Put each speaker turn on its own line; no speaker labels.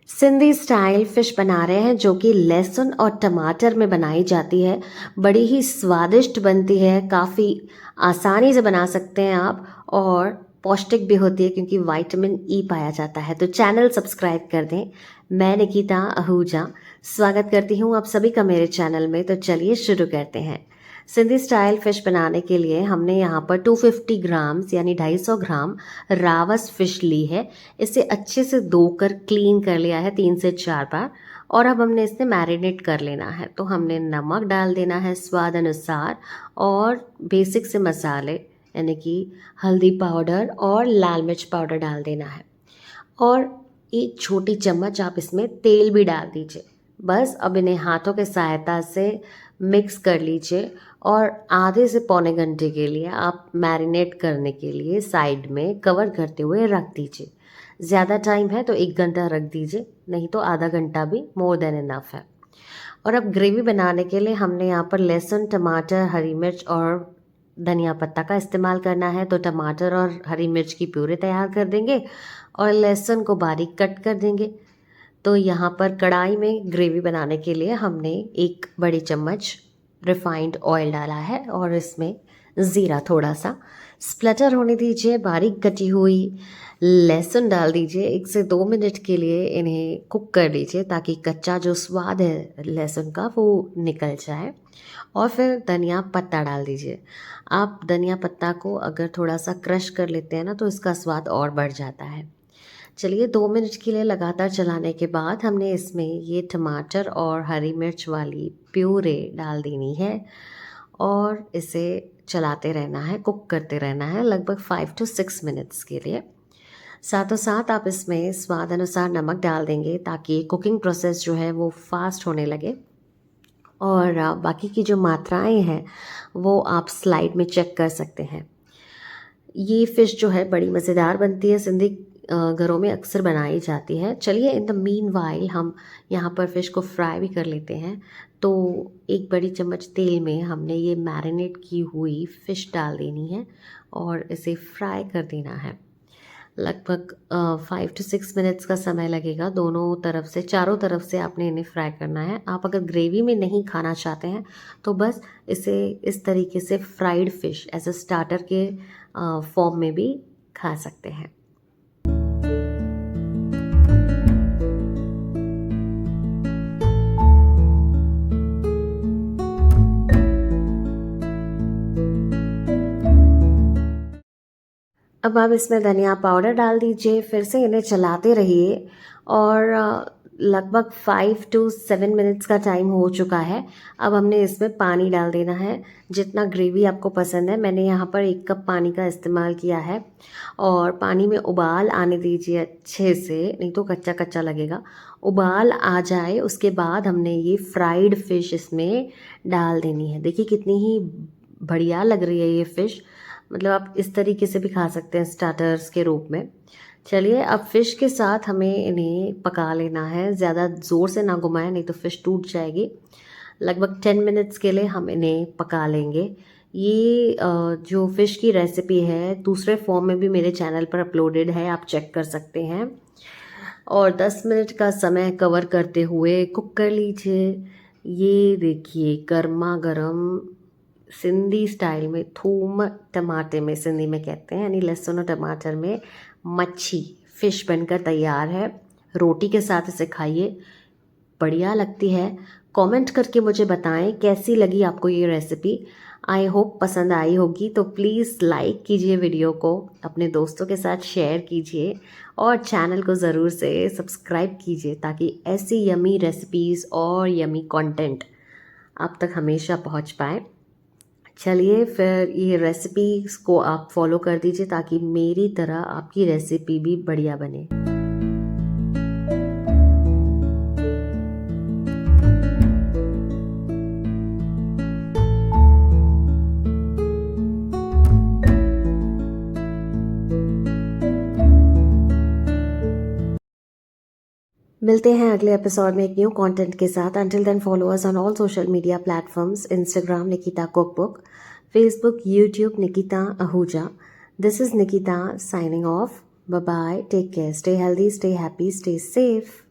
Sindhi style fish बना रहे हैं जो कि लहसुन और टमाटर में बनाई जाती है। बड़ी ही स्वादिष्ट बनती है, काफ़ी आसानी से बना सकते हैं आप और पौष्टिक भी होती है क्योंकि विटामिन ई पाया जाता है। तो चैनल सब्सक्राइब कर दें। मैं निकिता आहूजा स्वागत करती हूँ आप सभी का मेरे चैनल में। तो चलिए शुरू करते हैं। सिंधी स्टाइल फ़िश बनाने के लिए हमने यहाँ पर 250 ग्राम्स यानी 250 ग्राम रावस फ़िश ली है। इसे अच्छे से धोकर क्लीन कर लिया है 3 से 4 बार और अब हमने इसे मैरिनेट कर लेना है। तो हमने नमक डाल देना है स्वाद अनुसार और बेसिक से मसाले यानी कि हल्दी पाउडर और लाल मिर्च पाउडर डाल देना है और एक छोटी चम्मच आप इसमें तेल भी डाल दीजिए। बस अब इन्हें हाथों के सहायता से मिक्स कर लीजिए और आधे से पौने घंटे के लिए आप मैरिनेट करने के लिए साइड में कवर करते हुए रख दीजिए। ज़्यादा टाइम है तो 1 घंटा रख दीजिए, नहीं तो आधा घंटा भी मोर देन इनफ है। और अब ग्रेवी बनाने के लिए हमने यहाँ पर लहसुन, टमाटर, हरी मिर्च और धनिया पत्ता का इस्तेमाल करना है। तो टमाटर और हरी मिर्च की प्यूरी तैयार कर देंगे और लहसुन को बारीक कट कर देंगे। तो यहाँ पर कढ़ाई में ग्रेवी बनाने के लिए हमने 1 बड़ी चम्मच रिफाइंड ऑयल डाला है और इसमें ज़ीरा थोड़ा सा स्प्लटर होने दीजिए। बारीक कटी हुई लहसुन डाल दीजिए। 1 से 2 मिनट के लिए इन्हें कुक कर लीजिए ताकि कच्चा जो स्वाद है लहसुन का वो निकल जाए। और फिर धनिया पत्ता डाल दीजिए। आप धनिया पत्ता को अगर थोड़ा सा क्रश कर लेते हैं ना तो इसका स्वाद और बढ़ जाता है। चलिए 2 मिनट के लिए लगातार चलाने के बाद हमने इसमें ये टमाटर और हरी मिर्च वाली प्यूरे डाल देनी है और इसे चलाते रहना है, कुक करते रहना है लगभग 5 to 6 मिनट्स के लिए। साथों साथ आप इसमें स्वाद अनुसार नमक डाल देंगे ताकि कुकिंग प्रोसेस जो है वो फास्ट होने लगे। और बाकी की जो मात्राएं हैं वो आप स्लाइड में चेक कर सकते हैं। ये फ़िश जो है बड़ी मज़ेदार बनती है, सिंधी घरों में अक्सर बनाई जाती है। चलिए इन द मीनवाइल हम यहाँ पर फ़िश को फ्राई भी कर लेते हैं। तो 1 बड़ी चम्मच तेल में हमने ये मैरिनेट की हुई फ़िश डाल देनी है और इसे फ्राई कर देना है। लगभग 5 to 6 मिनट्स का समय लगेगा। दोनों तरफ से, चारों तरफ से आपने इन्हें फ्राई करना है। आप अगर ग्रेवी में नहीं खाना चाहते हैं तो बस इसे इस तरीके से fried fish as a starter के फॉर्म में भी खा सकते हैं। अब आप इसमें धनिया पाउडर डाल दीजिए। फिर से इन्हें चलाते रहिए और लगभग 5 to 7 मिनट्स का टाइम हो चुका है। अब हमने इसमें पानी डाल देना है जितना ग्रेवी आपको पसंद है। मैंने यहाँ पर 1 कप पानी का इस्तेमाल किया है और पानी में उबाल आने दीजिए अच्छे से, नहीं तो कच्चा कच्चा लगेगा। उबाल आ जाए उसके बाद हमने ये फ्राइड फ़िश इसमें डाल देनी है। देखिए कितनी ही बढ़िया लग रही है ये फ़िश, मतलब आप इस तरीके से भी खा सकते हैं स्टार्टर्स के रूप में। चलिए अब फ़िश के साथ हमें इन्हें पका लेना है। ज़्यादा ज़ोर से ना घुमाएं नहीं तो फ़िश टूट जाएगी। लगभग 10 मिनट्स के लिए हम इन्हें पका लेंगे। ये जो फ़िश की रेसिपी है दूसरे फॉर्म में भी मेरे चैनल पर अपलोडेड है, आप चेक कर सकते हैं। और 10 मिनट का समय कवर करते हुए कुक कर लीजिए। ये देखिए गर्मा गर्म सिंधी स्टाइल में थूम टमाटर में, सिंधी में कहते हैं यानी लहसुन और टमाटर में मच्छी फ़िश बनकर तैयार है। रोटी के साथ इसे खाइए, बढ़िया लगती है। कमेंट करके मुझे बताएं कैसी लगी आपको ये रेसिपी। आई होप पसंद आई होगी। तो प्लीज़ लाइक कीजिए वीडियो को, अपने दोस्तों के साथ शेयर कीजिए और चैनल को ज़रूर से सब्सक्राइब कीजिए ताकि ऐसी यमी रेसिपीज़ और यमी कंटेंट आप तक हमेशा पहुंच पाए। चलिए फिर ये रेसिपीज़ को आप फॉलो कर दीजिए ताकि मेरी तरह आपकी रेसिपी भी बढ़िया बने। मिलते हैं अगले एपिसोड में एक न्यू कंटेंट के साथ। Until then follow us on all social media platforms, Instagram Nikita cookbook, Facebook, YouTube Nikita Ahuja. This is Nikita signing off. Bye bye. Take care. Stay healthy, stay happy, stay safe.